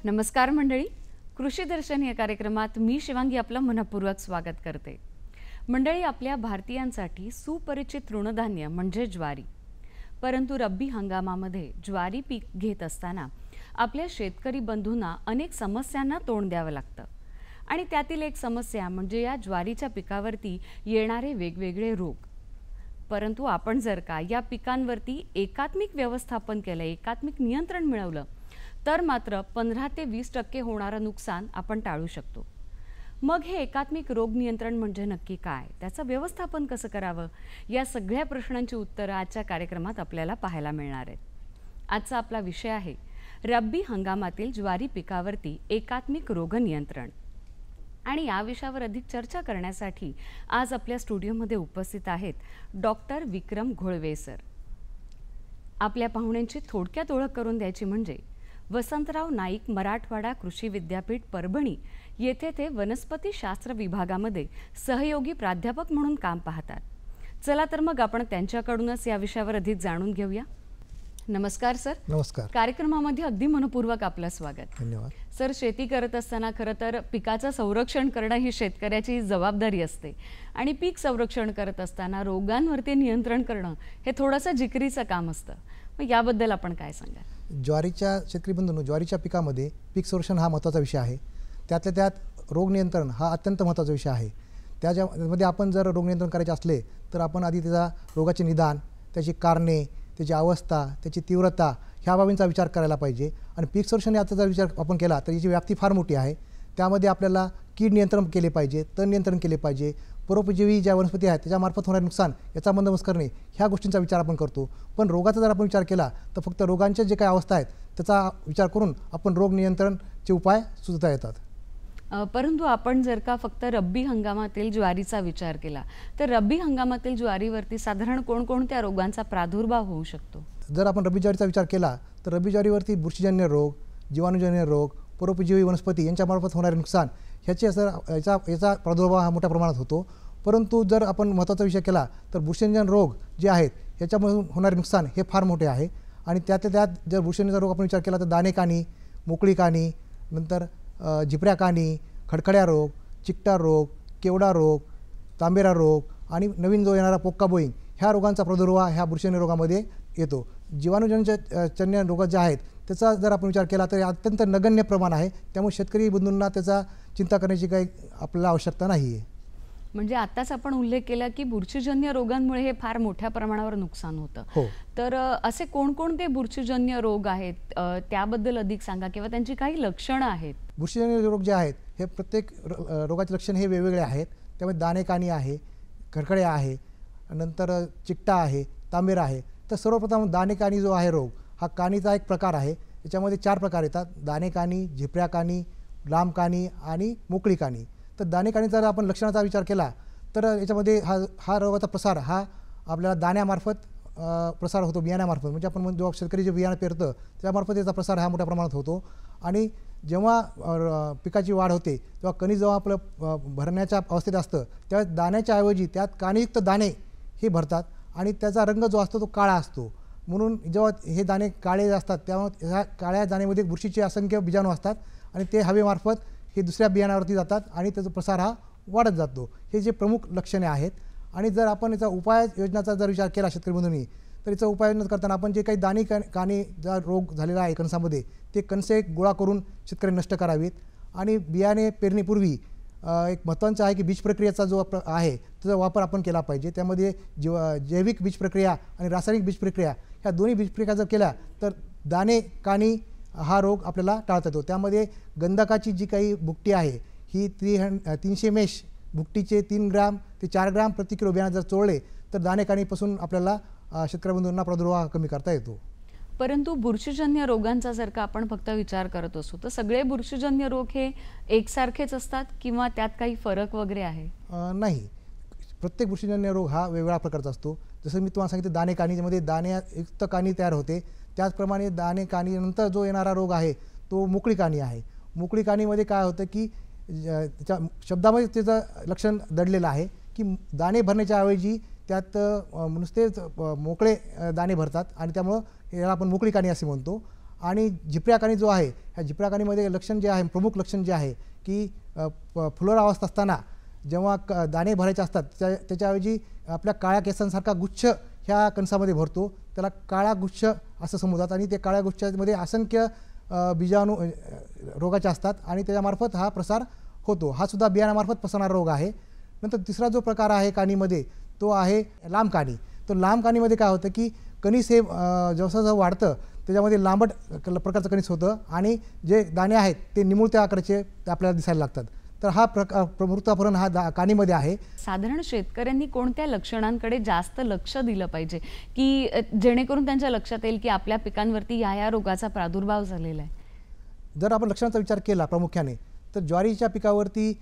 नमस्कार मंडळी, कृषी दर्शन या कार्यक्रमात मी शिवांगी आपलं मनपूर्वक स्वागत करते। मंडळी, आपल्या भारतीयांसाठी सुपरिचित तृणधान्य म्हणजे ज्वारी। परंतु रब्बी हंगामामध्ये ज्वारी पीक घेत असताना आपल्या शेतकरी बंधूंना अनेक समस्यांना तोंड द्यावं लागतं आणि त्यातील एक समस्या म्हणजे या ज्वारीच्या पिकावरती येणारे वेगवेगळे रोग। परंतु आपण जर का या पिकांवरती एकात्मिक व्यवस्थापन केलं, एकात्मिक नियंत्रण मिळवलं तर मात्र 15 ते 20% होणारं नुकसान आपण टाळू शकतो। मग हे एकात्मिक रोग नियंत्रण म्हणजे नक्की काय, त्याचं व्यवस्थापन कसं करावं, या सगळ्या प्रश्नांची उत्तरं आजच्या कार्यक्रमात आपल्याला पाहायला मिळणार आहेत। आजचा आपला विषय आहे रब्बी हंगामातील ज्वारी पिकावरती एकात्मिक रोग नियंत्रण। आणि या विषयावर अधिक चर्चा करण्यासाठी आज आपल्या स्टुडिओमध्ये उपस्थित आहेत डॉक्टर विक्रम घोळवे सर। आपल्या पाहुण्यांची थोडक्यात ओळख करून द्यायची म्हणजे वसंतराव नाईक मराठवाडा कृषी विद्यापीठ परभणी येथे ते वनस्पती शास्त्र विभागामध्ये सहयोगी प्राध्यापक म्हणून काम पाहतात। चला तर मग आपण त्यांच्याकडूनच या विषयावर अधिक जाणून घेऊया। नमस्कार सर। नमस्कार। कार्यक्रमामध्ये अगदी मनपूर्वक आपलं स्वागत। धन्यवाद सर। शेती करत असताना खरं तर पिकाचं संरक्षण करणं ही शेतकऱ्याची जबाबदारी असते आणि पीक संरक्षण करत असताना रोगांवरती नियंत्रण करणं हे थोडंसं जिकिरीचं काम असतं। मग याबद्दल आपण काय सांगाल? ज्वारीच्या शेतकरी बंधूंनो, ज्वारीच्या पिकामध्ये पीक संरक्षण हा महत्त्वाचा विषय आहे। त्यातल्या त्यात रोग नियंत्रण हा अत्यंत महत्त्वाचा विषय आहे। त्याच्यामध्ये आपण जर रोग नियंत्रण करायचे असले तर आपण आधी त्याचा रोगाचे निदान, त्याची कारणे, त्याची अवस्था, त्याची तीव्रता ह्या बाबींचा विचार करायला पाहिजे। आणि पीक संरक्षण याचा जर विचार आपण केला तर याची व्याप्ती फार मोठी आहे। त्यामध्ये आपल्याला कीड नियंत्रण केले पाहिजे, तण नियंत्रण केले पाहिजे, परोपजीवी ज्या वनस्पती आहेत त्याच्यामार्फत होणारे नुकसान याचा बंदोबस्त करणे, ह्या गोष्टींचा विचार आपण करतो। पण रोगाचा जर आपण विचार केला तर फक्त रोगांचे जे काही अवस्था आहेत त्याचा विचार करून आपण रोग नियंत्रणचे उपाय सुचवता येतात। परंतु आपण जर का फक्त रब्बी हंगामातील ज्वारीचा विचार केला तर रब्बी हंगामातील ज्वारीवरती साधारण कोणकोणत्या रोगांचा प्रादुर्भाव होऊ शकतो? जर आपण रब्बी ज्वारीचा विचार केला तर रब्बी ज्वारीवरती बुरशीजन्य रोग, जीवाणूजन्य रोग, परोपजीवी वनस्पती यांच्यामार्फत होणारे नुकसान याचा प्रादुर्भाव हा मोठ्या प्रमाणात होतो। परंतु जर आपण महत्त्वाचा विषय केला तर बुरशीजन्य रोग जे आहेत याच्यामधून होणारे नुकसान हे फार मोठे आहे। आणि त्यातल्या त्यात जर बुरशीजन्य रोग आपण विचार केला तर दाणे काणी, मोकळी काणी, नंतर झिपऱ्या काणी, खडखड्या रोग, चिकटा रोग, केवडा रोग, तांबेरा रोग आणि नवीन जो येणारा पोक्का बोईंग ह्या रोगांचा प्रादुर्भाव ह्या बुरशीजन्य रोगामध्ये येतो। जीवाणूजन्य रोग जे आहेत त्याचा जर आपण विचार केला तर अत्यंत नगण्य प्रमाण आहे। त्यामुळे शेतकरी बंधूंना त्याचा चिंता करण्याची काही आपल्याला आवश्यकता नाही आहे। म्हणजे आताच आपण उल्लेख केला की बुरशीजन्य रोगांमुळे हे फार मोठ्या प्रमाणावर नुकसान होतं। हो। तर असे कोणकोणते बुरशीजन्य रोग आहेत त्याबद्दल अधिक सांगा किंवा त्यांची काही लक्षणं आहेत? बुरशीजन्य रोग जे आहेत हे प्रत्येक रोगाचे लक्षण हे वेगवेगळे आहेत। त्यामध्ये दाणे काणी आहे, खडखड्या आहे, नंतर चिकटा आहे, तांबेरा आहे। तर सर्वप्रथम दाणे काणी जो आहे रोग हा काणीचा एक प्रकार आहे। याच्यामध्ये 4 प्रकार येतात: दाणे काणी, झिपऱ्या काणी, लांब काणी आणि मोकळी काणी। तर दाणे काणीचा जर आपण लक्षणाचा विचार केला तर याच्यामध्ये हा रोगाचा प्रसार हा आपल्याला दाण्यामार्फत प्रसार होतो, बियाण्यामार्फत। म्हणजे आपण जेव्हा शेतकरी जे बियाणं पेरतं त्यामार्फत याचा प्रसार हा मोठ्या प्रमाणात होतो। आणि जेव्हा पिकाची वाढ होते तेव्हा कणीस जेव्हा आपलं भरण्याच्या अवस्थेत असतं त्यावेळेस दाण्याच्या ऐवजी त्यात काणीयुक्त दाणे हे भरतात आणि त्याचा रंग जो असतो तो काळा असतो। म्हणून जेव्हा हे दाणे काळे असतात तेव्हा ह्या काळ्या दाण्यामध्ये बुरशीचे असंख्य बीजाणू असतात आणि ते हवेमार्फत हे दुसऱ्या बियाणावरती जातात आणि त्याचा प्रसार हा वाढत जातो। हे जे प्रमुख लक्षणे आहेत। आणि जर आपण याचा उपाय योजनाचा जर विचार केला शेतकरी बंधूंनी तर याचा उपाययोजना करताना आपण जे काही दाणे काणी जा रोग झालेला आहे कणसामध्ये ते कणसे गोळा करून शेतकरी नष्ट करावेत। आणि बियाणे पेरणीपूर्वी एक महत्त्वाचं आहे की बीज प्रक्रियेचा जो आहे त्याचा वापर आपण केला पाहिजे। त्यामध्ये जैविक बीज प्रक्रिया आणि रासायनिक बीज प्रक्रिया ह्या दोन्ही बीज प्रक्रिया जर केल्या तर दाणे काणी हा रोग आपल्याला टाळता येतो। त्यामध्ये गंधकाची जी काही भुकटी आहे ही 300 मेश भुकटीचे 3 ग्राम ते 4 ग्राम प्रति किलो बियाणं जर चोळले तर दाणे काणीपासून आपल्याला शेतकरी बंधूंना प्रादुर्भाव कमी करता येतो. परंतु बुरशीजन्य रोगांचा जर का आपण फक्त विचार करत असू तर सगळे बुरशीजन्य रोग हे एकसारखेच असतात किंवा त्यात काही फरक वगैरे आहे? नाही, प्रत्येक बुरशीजन्य रोग हा वेगवेगळ्या प्रकारचा असतो. जसं मी तुम्हाला सांगितलं दाणे काणीमध्ये दाण्यायुक्त काणी तयार होते, त्याचप्रमाणे दाणे काणीनंतर जो येणारा रोग आहे तो मोकळी काणी आहे. मोकळी काणीमध्ये काय होतं की त्याच्या शब्दामध्ये त्याचं लक्षण दडलेलं आहे की दाणे भरण्याच्या ऐवजी त्यात नुसतेच मोकळे दाणे भरतात आणि त्यामुळं याला आपण मोकळी काणी असे म्हणतो. आणि झिपऱ्या काणी जो आहे, ह्या झिपऱ्या काणीमध्ये लक्षण जे आहे, प्रमुख लक्षण जे आहे की फुलोरा अवस्था असताना जेव्हा दाणे भरायचे असतात त्याच्याऐवजी आपल्या काळ्या केसांसारखा गुच्छ ह्या कणसामध्ये भरतो, त्याला काळा गुच्छ असं समजतात. आणि ते काळ्या गुच्छामध्ये असंख्य बीजाणू रोगाचे असतात आणि त्याच्यामार्फत हा प्रसार होतो. हा सुद्धा बियाणामार्फत पसरणारा रोग आहे. नंतर तिसरा जो प्रकार आहे काणीमध्ये तो आहे लांब काणी. तो लांब काणीमध्ये काय होतं की कणीस हे जसं वाढतं त्याच्यामध्ये लांबट प्रकारचं कणीस होतं आणि जे दाणे आहेत ते निमुळत्या आकाराचे ते आपल्याला दिसायला लागतात. तर हा प्रवृत्तापरण हा काणीमध्ये आहे. साधारण शेतकऱ्यांनी कोणत्या लक्षणांकडे जास्त लक्ष दिलं पाहिजे की जेणेकरून त्यांच्या लक्षात येईल की आपल्या पिकांवरती या रोगाचा प्रादुर्भाव झालेला आहे? जर आपण लक्षणांचा विचार केला प्रामुख्याने तर ज्वारीच्या पिकावरती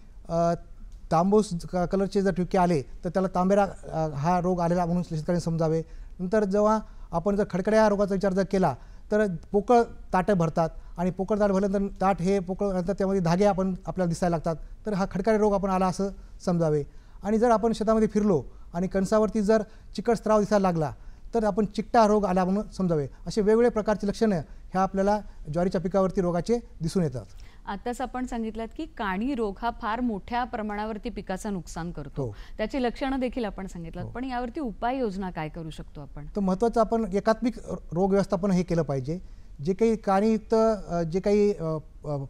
तांबूस कलरचे जर ठिपके आले तर त्याला तांबेरा हा रोग आलेला म्हणून शेतकऱ्यांनी समजावे. नंतर जेव्हा आपण जर खडखड्या रोगाचा विचार जर केला तर पोकळ ताटं भरतात आणि पोकळ ताट भरल्यानंतर ताट हे पोकळ नंतर त्यामध्ये धागे आपल्याला दिसायला लागतात, तर हा खडखड्या रोग आपण आला असं समजावे. आणि जर आपण शेतामध्ये फिरलो आणि कणसावरती जर चिकट स्त्राव दिसायला लागला तर आपण चिकटा रोग आला म्हणून समजावे. असे वेगवेगळे प्रकारचे लक्षणं ह्या आपल्याला ज्वारीच्या पिकावरती रोगाचे दिसून येतात. आताच आपण सांगितलं की काणी रोग हा फार मोठ्या प्रमाणावरती पिकाचं नुकसान करतो, त्याची लक्षणं देखील आपण सांगितलं, पण यावरती उपाययोजना काय करू शकतो आपण? तर महत्त्वाचं आपण एकात्मिक रोग व्यवस्थापन हे केलं पाहिजे. जे काही काणीयुक्त जे काही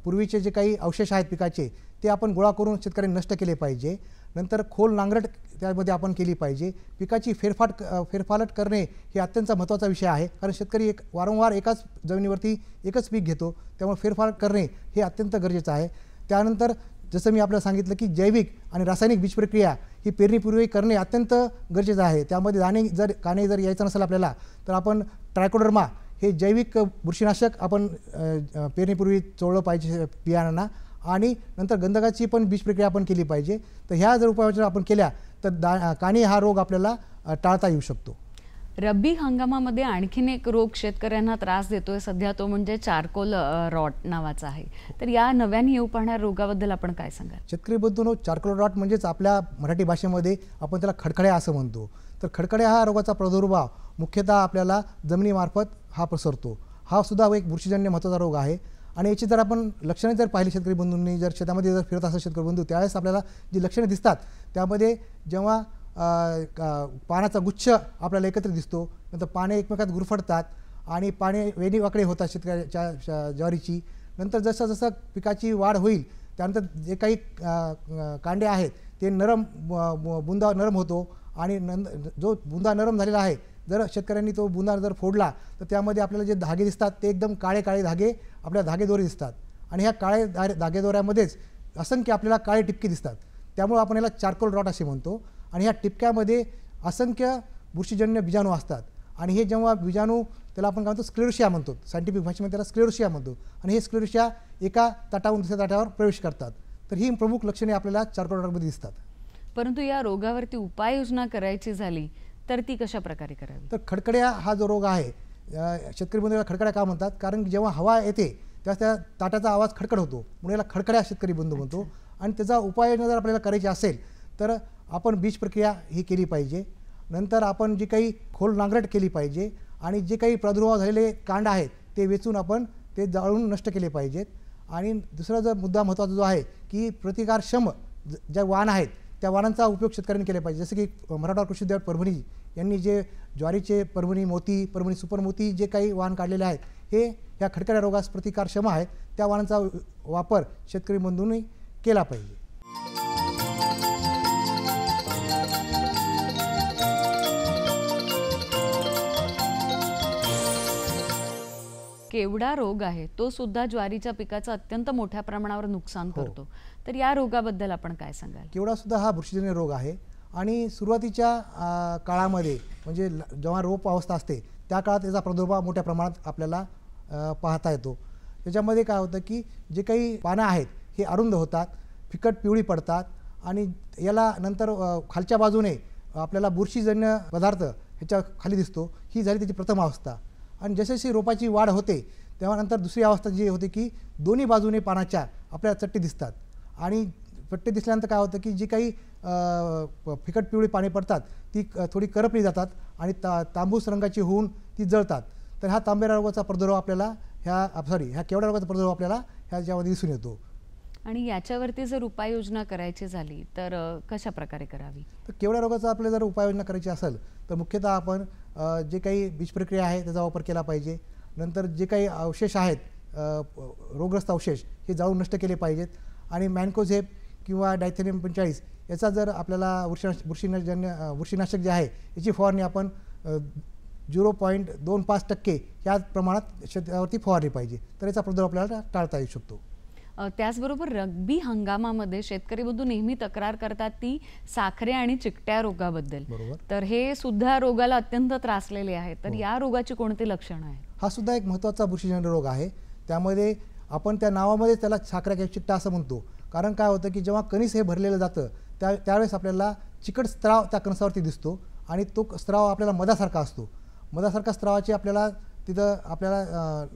पूर्वीचे जे काही अवशेष आहेत पिकाचे ते आपण गोळा करून शेतकऱ्यांनी नष्ट केले पाहिजे. नंतर खोल नांगरट त्यामध्ये आपण केली पाहिजे. पिकाची फेरफालट करणे हे अत्यंत महत्त्वाचा विषय आहे, कारण शेतकरी वारंवार एकाच जमिनीवरती एकच पीक घेतो, त्यामुळे फेरफार करणे हे अत्यंत गरजेचं आहे. त्यानंतर जसं मी आपल्याला सांगितलं की जैविक आणि रासायनिक बीज प्रक्रिया ही पेरणीपूर्वी करणे अत्यंत गरजेचं आहे. त्यामध्ये काणे जर यायचं नसेल आपल्याला तर आपण ट्रायकोडर्मा हे जैविक बुरशीनाशक आपण पेरणीपूर्वी चोळलं पाहिजे बियाणांना. आणि नंतर गंधकाची पण बीज प्रक्रिया आपण केली पाहिजे. तर ह्या जर उपाययोजना आपण केल्या तर काणी हा रोग आपल्याला टाळता येऊ शकतो. रब्बी हंगामामध्ये आणखीन एक रोग शेतकऱ्यांना त्रास देतोय सध्या, तो म्हणजे चारकोल रॉट नावाचा आहे. तर या नव्याने येऊ पाहणाऱ्या रोगाबद्दल आपण काय सांगाल? शेतकरी बंधूंनो, चारकोल रॉट म्हणजेच आपल्या मराठी भाषेमध्ये आपण त्याला खडखड्या असं म्हणतो. तर खडखड्या हा रोगाचा प्रादुर्भाव मुख्यतः आपल्याला जमिनीमार्फत हा पसरतो. हा सुद्धा एक बुरशीजन्य महत्त्वाचा रोग आहे. आणि याची जर आपण लक्षणे जर पाहिली शेतकरी बंधूंनी, जर शेतामध्ये जर फिरत असेल शेतकरी बंधू, त्यावेळेस आपल्याला जी लक्षणे दिसतात त्यामध्ये जेव्हा पानाचा गुच्छ आपल्याला एकत्र दिसतो, नंतर पाने एकमेकात गुरफटतात आणि पाने वेणी वाकडे होतात शेतकऱ्याच्या ज्वारीची. नंतर जसं जसं पिकाची वाढ होईल त्यानंतर जे काही कांडे आहेत ते बुंदा नरम होतो आणि जो बुंदा नरम झालेला आहे जर शेतकऱ्यांनी तो बुंदा जर फोडला तर त्यामध्ये आपल्याला जे धागे दिसतात ते एकदम काळे काळे धागे आपल्या धागेदोरे दिसतात. आणि ह्या काळे धागेदोऱ्यामध्येच असंख्य आपल्याला काळे टिपके दिसतात. त्यामुळे आपण याला चारकोल रॉट असे म्हणतो. आणि ह्या टिपक्यामध्ये असंख्य बुरशीजन्य बीजाणू असतात. आणि हे जेव्हा बीजाणू त्याला आपण काय म्हणतो स्क्लेरोशिया म्हणतो, सायंटिफिक भाषेमध्ये त्याला स्क्लेरोशिया म्हणतो. आणि हे स्क्लेरोशिया एका ताटावरून दुसऱ्या ताटावर प्रवेश करतात. तर ही प्रमुख लक्षणे आपल्याला चारकोल रॉटमध्ये दिसतात. परंतु या रोगावरती उपाययोजना करायची झाली तर ती कशा प्रकारे करावी? तर खडखड्या हा जो रोग आहे, शेतकरी बंधूला खडखड्या का म्हणतात, कारण जेव्हा हवा येते तेव्हा त्या ताटाचा आवाज खडखड होतो, म्हणून याला खडखड्या शेतकरी बंधू म्हणतो. आणि त्याचा उपाययोजना जर आपल्याला करायची असेल तर आपण बीज प्रक्रिया ही केली पाहिजे. नंतर आपण जी काही खोल नांगरट केली पाहिजे आणि जे काही प्रादुर्भाव झालेले कांड आहेत ते वेचून आपण ते जाळून नष्ट केले पाहिजेत. आणि दुसरा जो मुद्दा महत्त्वाचा जो आहे की प्रतिकारक्षम ज्या वाण आहेत त्या वाणांचा उपयोग शेतकऱ्यांनी केला पाहिजे. जसं की मराठवाडा कृषी विद्यापीठ परभणी यांनी जे ज्वारीचे परभणी मोती, परभणी सुपर मोती जे काही वाण काढलेले आहेत हे ह्या खडखड्या रोगास प्रतिकारक्षम आहेत, त्या वाणांचा वापर शेतकरी बंधूंनी केला पाहिजे. केवडा रोग आहे तो सुद्धा ज्वारीच्या पिकाचं अत्यंत मोठ्या प्रमाणावर नुकसान करतो. तर या रोगाबद्दल आपण काय सांगाल? केवडा सुद्धा हा बुरशीजन्य रोग आहे आणि सुरुवातीच्या काळामध्ये म्हणजे जेव्हा रोप अवस्था असते त्या काळात याचा प्रादुर्भाव मोठ्या प्रमाणात आपल्याला पाहता येतो. त्याच्यामध्ये काय होतं की जे काही पानं आहेत हे अरुंद होतात, फिकट पिवळी पडतात आणि याला नंतर खालच्या बाजूने आपल्याला बुरशीजन्य पदार्थ ह्याच्या खाली दिसतो. ही झाली त्याची प्रथम अवस्था. आणि जशी रोपाची वाढ होते तेव्हा नंतर दुसरी अवस्था जी होते की दोन्ही बाजूने पानाच्या आपल्याला चट्टे दिसतात आणि चट्टे दिसल्यानंतर काय होतं की जी काही फिकट पिवळी पाने पडतात ती थोडी करपली जातात आणि तांबूस रंगाची होऊन ती जळतात. तर हा तांबेरा रोगाचा प्रादुर्भाव आपल्याला ह्या केवडा रोगाचा प्रादुर्भाव आपल्याला ह्याच्यामध्ये दिसून येतो. आणि याच्यावरती जर उपाययोजना करायची झाली तर कशा प्रकारे करावी? तर केवड्या रोगाचा आपल्याला जर उपाययोजना करायची असेल तर मुख्यतः आपण जे काही बीज प्रक्रिया आहे त्याचा वापर केला पाहिजे. नंतर जे काही अवशेष आहेत रोगग्रस्त अवशेष हे जाळून नष्ट केले पाहिजेत आणि मॅन्कोझेब किंवा डायथेनियम 45 याचा जर आपल्याला बुरशीनाशक जे आहे याची फवारणी आपण 0.25% ह्या प्रमाणात शेतावरती फवारली पाहिजे. तर याचा प्रादुर्भाव आपल्याला टाळता येऊ शकतो. त्याचबरोबर रब्बी हंगामामध्ये शेतकरी बंधू नेहमी तक्रार करतात ती साखरे आणि चिकट्या रोगाबद्दल. तर हे सुद्धा रोगाला अत्यंत त्रासलेले आहे. तर या रोगाची कोणती लक्षणं आहेत? हा सुद्धा एक महत्त्वाचा बुरशीजन्य रोग आहे. त्यामध्ये आपण त्या नावामध्ये त्याला साखरा किंवा चिकटा असं म्हणतो. कारण काय होतं की जेव्हा कणीस हे भरलेलं जातं त्यावेळेस आपल्याला चिकट स्त्राव त्या कणसावरती दिसतो आणि तो स्त्राव आपल्याला मधासारखा असतो. मधासारखा स्त्रावाचे आपल्याला तिथं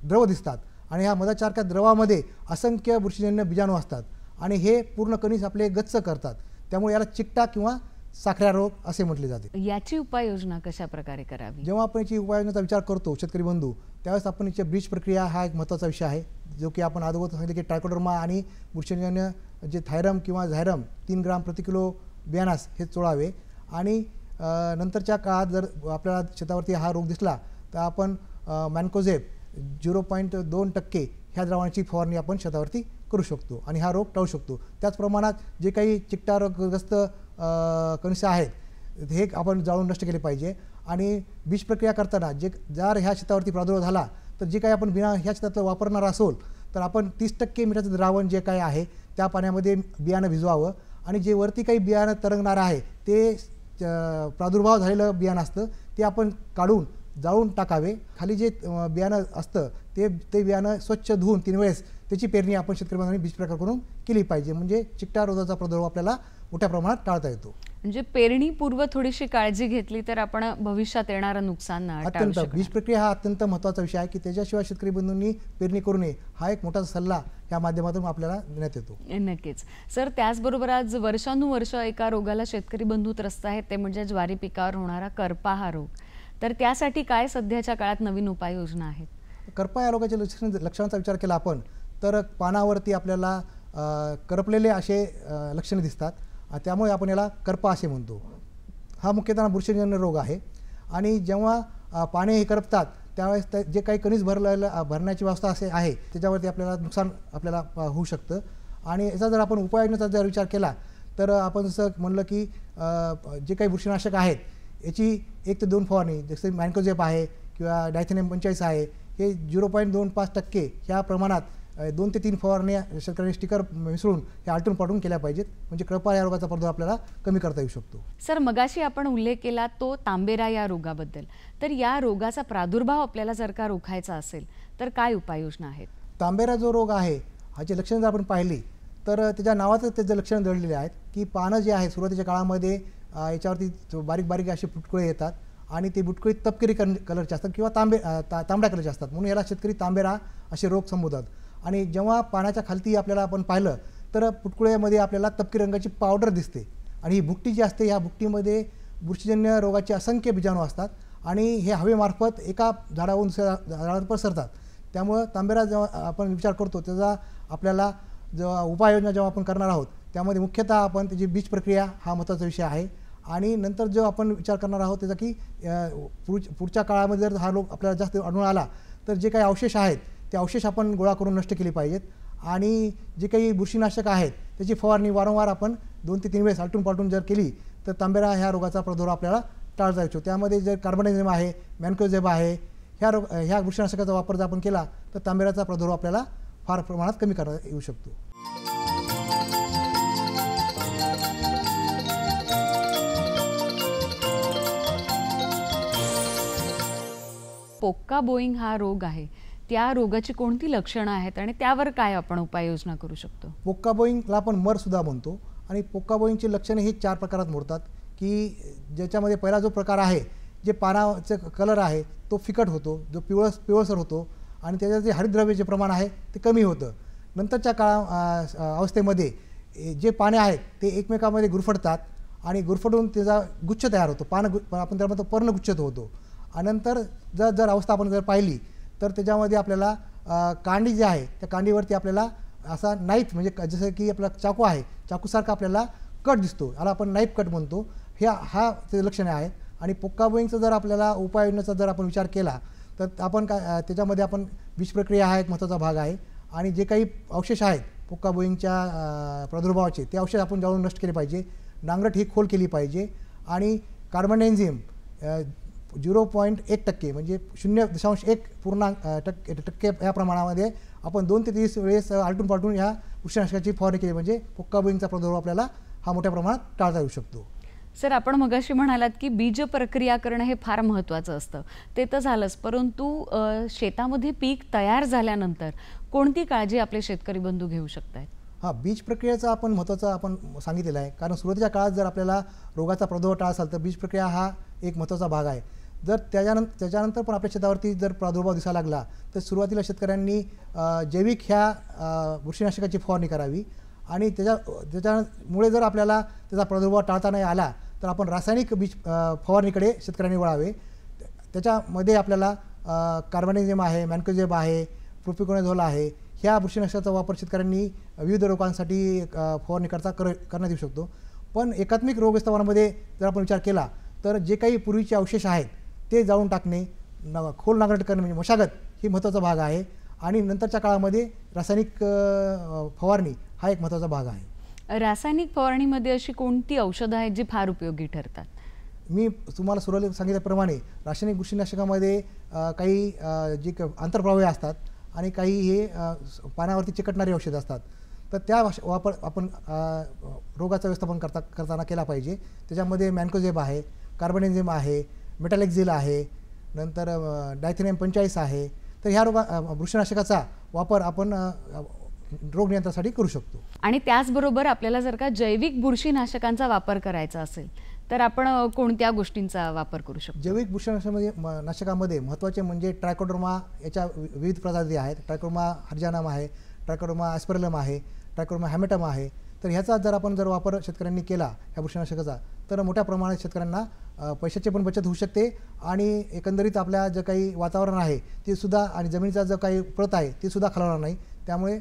द्रव दिसतात आणि ह्या मधासारख्या द्रवामध्ये असंख्य बुरशीजन्य बीजाणू असतात आणि हे पूर्ण कणीस आपले गच्च करतात. त्यामुळे याला चिकटा किंवा साखऱ्या रोग असे म्हटले जाते. याची उपाययोजना कशा प्रकारे करावी? जेव्हा आपण याची उपाययोजनेचा विचार करतो शेतकरी बंधू त्यावेळेस आपण याची बीज प्रक्रिया हा एक महत्त्वाचा विषय आहे. जो की आपण अगोदर सांगितलं की ट्रायकोडर्मा आणि बुरशीजन्य जे थायरम किंवा झायरम 3 ग्राम प्रति किलो बियाणास हे चोळावे आणि नंतरच्या काळात जर आपल्याला शेतावरती हा रोग दिसला तर आपण मॅन्कोझेब 0.2% ह्या द्रावणाची फवारणी आपण शेतावरती करू शकतो आणि हा रोग टाळू शकतो. त्याच प्रमाणात जे काही चिकटा रोगग्रस्त कणसे आहेत हे आपण जाळून नष्ट केले पाहिजे आणि बीज प्रक्रिया करताना जर ह्या शेतावरती प्रादुर्भाव झाला तर जे काही आपण बिना ह्या शेतातलं वापरणार असोल तर आपण 30% मिठाचं द्रावण जे काही आहे त्या पाण्यामध्ये बियाणं भिजवावं आणि जे वरती काही बियाणं तरंगणार आहे ते प्रादुर्भाव झालेलं बियाणं असतं ते आपण काढून जाळून टाकावे. खाली जे बियाणं असतं ते बियाणं स्वच्छ धुवून 3 वेळेस त्याची पेरणी आपण शेतकरी बांधवांनी बीज प्रकार करून केली पाहिजे. म्हणजे चिकटा रोगाचा प्रादुर्भाव आपल्याला मोठ्या प्रमाणात टाळता येतो. म्हणजे पेरणीपूर्व थोडीशी काळजी घेतली तर आपण भविष्यात येणारं नुकसान टाळू शकतो. बीज प्रक्रिया हा अत्यंत महत्त्वाचा विषय आहे की त्याच्याशिवाय शेतकरी बंधूंनी पेरणी करू नये हा एक मोठा सल्ला या माध्यमातून आपल्याला देण्यात येतो. नक्कीच सर. त्याचबरोबर आज वर्षानुवर्ष एका रोगाला शेतकरी बंधू त्रस्त आहेत ते म्हणजे ज्वारी पिकावर होणारा करपा हा रोग. तर त्यासाठी काय सध्याच्या काळात नवीन उपाययोजना आहेत? करपा या रोगाच्या लक्षणांचा विचार केला आपण तर पानावरती आपल्याला करपलेले असे लक्षणे दिसतात. त्यामुळे आपण याला करपा असे म्हणतो. हा मुख्यतः बुरशीजन्य रोग आहे आणि जेव्हा पाने हे करपतात त्यावेळेस जे काही कणीस भरण्याची व्यवस्था असे आहे त्याच्यावरती आपल्याला नुकसान आपल्याला होऊ शकतं. आणि याचा जर आपण उपाययोजनेचा जर विचार केला तर आपण जसं म्हणलं की जे काही बुरशीनाशक आहेत याची 1 ते 2 फवारणी जसे मॅन्कोझेब आहे किंवा डायथेनियम 45 आहे हे 0.25% ह्या प्रमाणात 2 ते 3 फवारण्या शेतकऱ्यांनी स्टिकर मिसळून हे आलटून पालटून केल्या पाहिजेत. म्हणजे करपा या रोगाचा प्रादुर्भाव आपल्याला कमी करता येऊ शकतो. सर मगाशी आपण उल्लेख केला तो तांबेरा या रोगाबद्दल. तर या रोगाचा प्रादुर्भाव आपल्याला जर का रोखायचा असेल तर काय उपाययोजना आहेत? तांबेरा जो रोग आहे ह्याची लक्षणं जर आपण पाहिली तर त्याच्या नावातच त्याचे लक्षणं दडलेले आहेत की पानं जे आहे सुरुवातीच्या काळामध्ये याच्यावरती बारीक बारीक असे बुटकुळे येतात आणि ते बुटकुळे तपकिरी कलरचे असतात किंवा तांबड्या कलरचे असतात. म्हणून याला शेतकरी तांबेरा असे रोग संबोधतात. आणि जेव्हा पाण्याच्या खालती आपल्याला आपण पाहिलं तर बुटकुळ्यामध्ये आपल्याला तपकिरी रंगाची पावडर दिसते आणि ही भुकटी जी असते ह्या भुकटीमध्ये बुरशीजन्य रोगाचे असंख्य बीजाणू असतात आणि हे हवेमार्फत एका झाडावरून दुसऱ्या झाडावर पसरतात. त्यामुळं तांबेरा जेव्हा आपण विचार करतो त्याचा आपल्याला जेव्हा उपाययोजना जेव्हा आपण करणार आहोत त्यामध्ये मुख्यतः आपण त्याची बीज प्रक्रिया हा महत्त्वाचा विषय आहे. आणि नंतर जो आपण विचार करणार आहोत त्याचा की पुढच्या काळामध्ये जर हा रोग आपल्याला जास्त आढळून आला तर जे काही अवशेष आहेत ते अवशेष आपण गोळा करून नष्ट केले पाहिजेत आणि जे काही बुरशीनाशक आहेत त्याची फवारणी वारंवार आपण 2 ते 3 वेळेस आलटून पालटून जर केली तर तांबेरा ह्या रोगाचा प्रादुर्भाव आपल्याला टाळता येतो. त्यामध्ये जर कार्बोनेझेम आहे, मॅन्कोझेब आहे ह्या बुरशीनाशकाचा वापर जर आपण केला तर तांबेराचा प्रादुर्भाव आपल्याला फार प्रमाणात कमी करता येऊ शकतो. पोक्का बोईंग हा रोग आहे, त्या रोगाची कोणती लक्षणं आहेत आणि त्यावर काय आपण उपाययोजना करू शकतो? पोक्का बोईंगला आपण मरसुद्धा म्हणतो आणि पोक्का बोईंगची लक्षणे ही 4 प्रकारात मोडतात की ज्याच्यामध्ये पहिला जो प्रकार आहे, जे पानाचं कलर आहे तो फिकट होतो, जो पिवळसर होतो आणि त्याच्यात जे हरितद्रव्याचे प्रमाण आहे ते कमी होतं. नंतरच्या अवस्थेमध्ये जे पाने आहेत ते एकमेकांमध्ये गुरफटतात आणि गुरफटून त्याचा गुच्छ तयार होतो, आपण त्याला म्हणतो पर्णगुच्छ होतो. आणि नंतर जर अवस्था आपण जर पाहिली तर त्याच्यामध्ये आपल्याला कांडी जी आहे त्या कांडीवरती आपल्याला असा नाईफ म्हणजे जसं की आपला चाकू आहे, चाकूसारखा आपल्याला कट दिसतो, याला आपण नाईफ कट म्हणतो. हा ते लक्षणे आहेत. आणि पोक्का बोईंगचं जर आपल्याला उपाययोजनेचा जर आपण विचार केला तर आपण त्याच्यामध्ये आपण बीज प्रक्रिया हा एक महत्त्वाचा भाग आहे आणि जे काही अवशेष आहेत पोक्का बोईंगच्या प्रादुर्भावाचे ते अवशेष आपण जाळून नष्ट केले पाहिजे. नांगरट ही खोल केली पाहिजे आणि कार्बन एन्झिम 0.1% म्हणजे 0.1 टक्के या प्रमाणामध्ये आपण 2 ते 30 वेळेस आलटून पालटून ह्या बुरशीनाशकाची फवारणी केली म्हणजे पोक्का बोईंगचा प्रादुर्भाव आपल्याला हा मोठ्या प्रमाणात टाळता येऊ शकतो. सर, आपण मगाशी म्हणालात की बीज प्रक्रिया करणं हे फार महत्त्वाचं असतं, ते तर झालंच, परंतु शेतामध्ये पीक तयार झाल्यानंतर कोणती काळजी आपले शेतकरी बंधू घेऊ शकतात? बीज प्रक्रियेचा आपण महत्त्वाचा आपण सांगितलेलं आहे, कारण सुरुवातीच्या काळात जर आपल्याला रोगाचा प्रादुर्भाव टाळायचा असेल तर बीज प्रक्रिया हा एक महत्त्वाचा भाग आहे. जर त्याच्यानंतर पण आपल्या शेतावरती जर प्रादुर्भाव दिसायला लागला तर सुरुवातीला शेतकऱ्यांनी जैविक ह्या बुरशीनाशकाची फवारणी करावी आणि त्याच्यामुळे जर आपल्याला त्याचा प्रादुर्भाव टाळता नाही आला तर आपण रासायनिक बीज फवारणीकडे शेतकऱ्यांनी वळावे. त्याच्यामध्ये आपल्याला कार्बनिझम आहे, मॅन्कोझेब आहे, प्रोपिकोनेझोल आहे, ह्या बुरशीनाशकाचा वापर शेतकऱ्यांनी विविध रोगांसाठी फवारणी करण्यात येऊ शकतो. पण एकात्मिक रोग व्यवस्थापनामध्ये जर आपण विचार केला तर जे काही पूर्वीचे अवशेष आहेत ते जाळून टाकणे, खोल नांगरट करणे म्हणजे मशागत ही महत्त्वाचा भाग आहे आणि नंतरच्या काळामध्ये रासायनिक फवारणी हा एक महत्त्वाचा भाग आहे. रासायनिक फवारणीमध्ये अशी कोणती औषधं आहेत जी फार उपयोगी ठरतात? मी तुम्हाला सुरुवातीला सांगितल्याप्रमाणे रासायनिक बुरशीनाशकामध्ये काही जे आंतरप्रवाही असतात आणि काही हे पाण्यावरती चिकटणारी औषधं असतात, तर त्या वापर आपण रोगाचं व्यवस्थापन करताना केला पाहिजे. त्याच्यामध्ये मॅन्कोझेब आहे, कार्बनेझिम आहे, मेटॅलेक्झिल आहे, नंतर डायथेनियम 45 आहे. तर ह्या बुरशीनाशकाचा वापर आपण रोग नियंत्रणासाठी करू शकतो. आणि त्याचबरोबर आपल्याला जर का जैविक बुरशीनाशकांचा वापर करायचा असेल तर आपण कोणत्या गोष्टींचा वापर करू शकतो? जैविक बुरशीनाशकामध्ये महत्त्वाचे म्हणजे ट्रायकोडर्मा, याच्या विविध प्रजाती आहेत. ट्रायकोडर्मा हर्जानम आहे, ट्रायकोडर्मा ॲस्परलम आहे, ट्रायकोडर्मा हॅमेटम आहे. तर ह्याचा जर आपण वापर शेतकऱ्यांनी केला ह्या बुरशीनाशकाचा तर मोठ्या प्रमाणात शेतकऱ्यांना पैशाची पण बचत होऊ शकते आणि एकंदरीत आपल्या जे काही वातावरण आहे ते सुद्धा आणि जमिनीचा जो काही प्रत आहे ते सुद्धा खालवणार नाही. त्यामुळे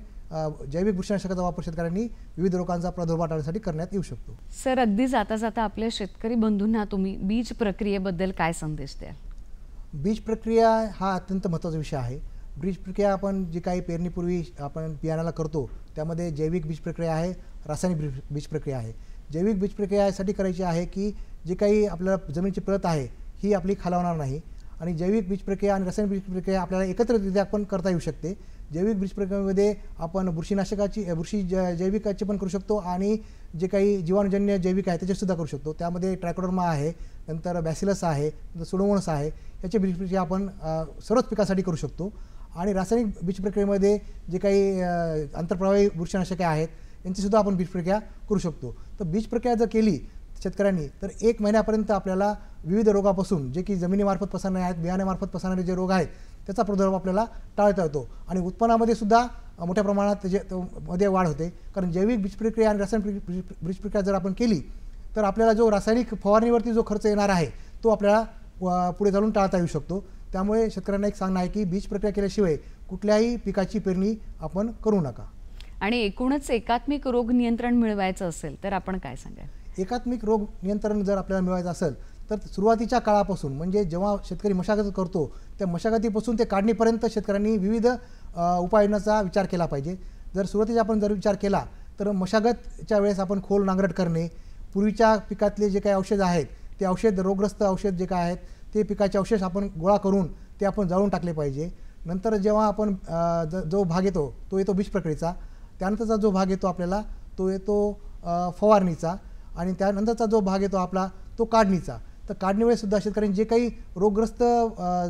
जैविक बुरशीनाशकाचा वापर शेतकऱ्यांनी विविध रोगांचा प्रादुर्भाव टाळण्यासाठी करण्यात येऊ शकतो. सर, अगदी जाता जाता आपल्या शेतकरी बंधूंना तुम्ही बीज प्रक्रियेबद्दल काय संदेश द्याल? बीज प्रक्रिया हा अत्यंत महत्त्वाचा विषय आहे. बीज प्रक्रिया आपण जी काही पेरणीपूर्वी आपण बियाणाला करतो त्यामध्ये जैविक बीज प्रक्रिया आहे, रासायनिक बीज प्रक्रिया आहे. जैविक बीज प्रक्रिया यासाठी करायची आहे की जे काही आपल्याला जमिनीची प्रत आहे ही आपली खालावणार नाही आणि जैविक बीज प्रक्रिया आणि रासायनिक बीज प्रक्रिया आपल्याला एकत्रितरित्या आपण करता येऊ शकते. जैविक बीज प्रक्रियेमध्ये आपण जैविकाची पण करू शकतो आणि जे काही जीवाणूजन्य जैविक आहे त्याचेसुद्धा करू शकतो. त्यामध्ये ट्रायकोडर्मा आहे, नंतर बॅसिलस आहे, नंतर सुडोमोनास आहे, याची बीज प्रक्रिया आपण सर्वच पिकासाठी करू शकतो. आणि रासायनिक बीज प्रक्रियेमध्ये जे काही आंतरप्रवाही बुरशीनाशके आहेत यांचीसुद्धा आपण बीज प्रक्रिया करू शकतो. तर बीज प्रक्रिया जर केली शेतकऱ्यांनी तर 1 महिन्यापर्यंत आपल्याला विविध रोगापासून जे की जमिनीमार्फत पसरणारे आहेत, बियाण्यामार्फत पसरणारे जे रोग आहेत त्याचा प्रादुर्भाव आपल्याला टाळता येतो आणि उत्पन्नामध्ये सुद्धा मोठ्या प्रमाणात मध्ये वाढ होते. कारण जैविक बीज प्रक्रिया आणि रासायनिक बीज प्रक्रिया जर आपण केली तर आपल्याला जो रासायनिक फवारणीवरती जो खर्च येणार आहे तो आपल्याला पुढे चालून टाळता येऊ शकतो. त्यामुळे शेतकऱ्यांना एक सांगणं आहे की बीज प्रक्रिया केल्याशिवाय कुठल्याही पिकाची पेरणी आपण करू नका. आणि एकूणच एकात्मिक रोग नियंत्रण मिळवायचं असेल तर आपण काय सांगाल? एकात्मिक रोग नियंत्रण जर आपल्याला मिळवायचं असेल तर सुरुवातीच्या काळापासून म्हणजे जेव्हा शेतकरी मशागत करतो त्या मशागतीपासून ते काढणीपर्यंत शेतकऱ्यांनी विविध उपाययोजनांचा विचार केला पाहिजे. जर सुरुवातीचा आपण जर विचार केला तर मशागतच्या वेळेस आपण खोल नांगरट करणे, पूर्वीच्या पिकातले जे काही औषध आहेत ते औषध रोगग्रस्त औषध जे काय आहेत ते पिकाचे अवशेष आपण गोळा करून ते आपण जाळून टाकले पाहिजे. नंतर जेव्हा आपण जो भाग येतो तो येतो बीज प्रक्रियेचा, त्यानंतरचा जो भाग येतो आपल्याला तो येतो फवारणीचा, आणि त्यानंतरचा जो भाग येतो आपला तो काढणीचा. तर काढणीवेळेस सुद्धा शेतकऱ्यांनी जे काही रोगग्रस्त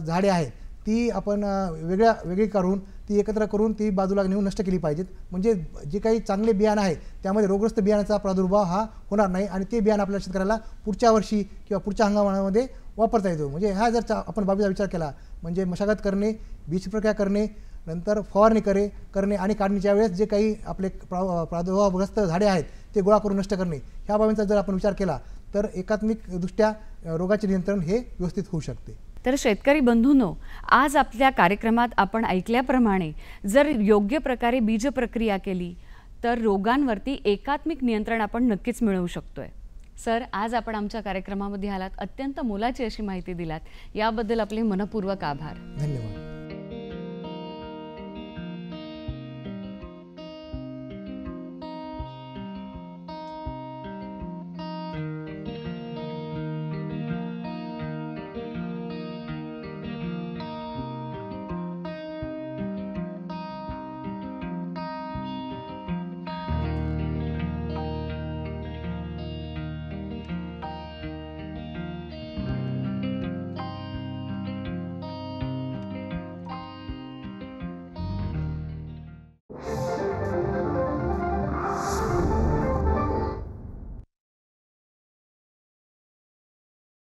झाडे आहेत ती आपण वेगळी काढून ती एकत्र करून ती बाजूला नेऊन नष्ट केली पाहिजेत. म्हणजे जे काही चांगले बियाणं आहे त्यामध्ये रोगग्रस्त बियाणाचा प्रादुर्भाव हा होणार नाही आणि ते बियाणं आपल्या शेतकऱ्याला पुढच्या वर्षी किंवा पुढच्या हंगामामध्ये वापरता येतो. म्हणजे ह्या जर आपण बाबीचा विचार केला म्हणजे मशागत करणे, बीज प्रक्रिया करणे, नंतर फवारणी करणे आणि काढणीच्या वेळेस जे काही आपले प्रादुर्भावग्रस्त झाडे आहेत ते गोळा करून नष्ट करणे, ह्या बाबींचा जर आपण विचार केला तर एकात्मिकदृष्ट्या रोगाचे नियंत्रण हे व्यवस्थित होऊ शकते. तर शेतकरी बंधूंनो, आज आपल्या कार्यक्रमात आपण ऐकल्याप्रमाणे जर योग्य प्रकारे बीज प्रक्रिया केली तर रोगांवरती एकात्मिक नियंत्रण आपण नक्कीच मिळवू शकतोय. सर, आज आपण आमच्या कार्यक्रमामध्ये आलात, अत्यंत मोलाची अशी माहिती दिलात, याबद्दल आपले मनपूर्वक आभार. धन्यवाद.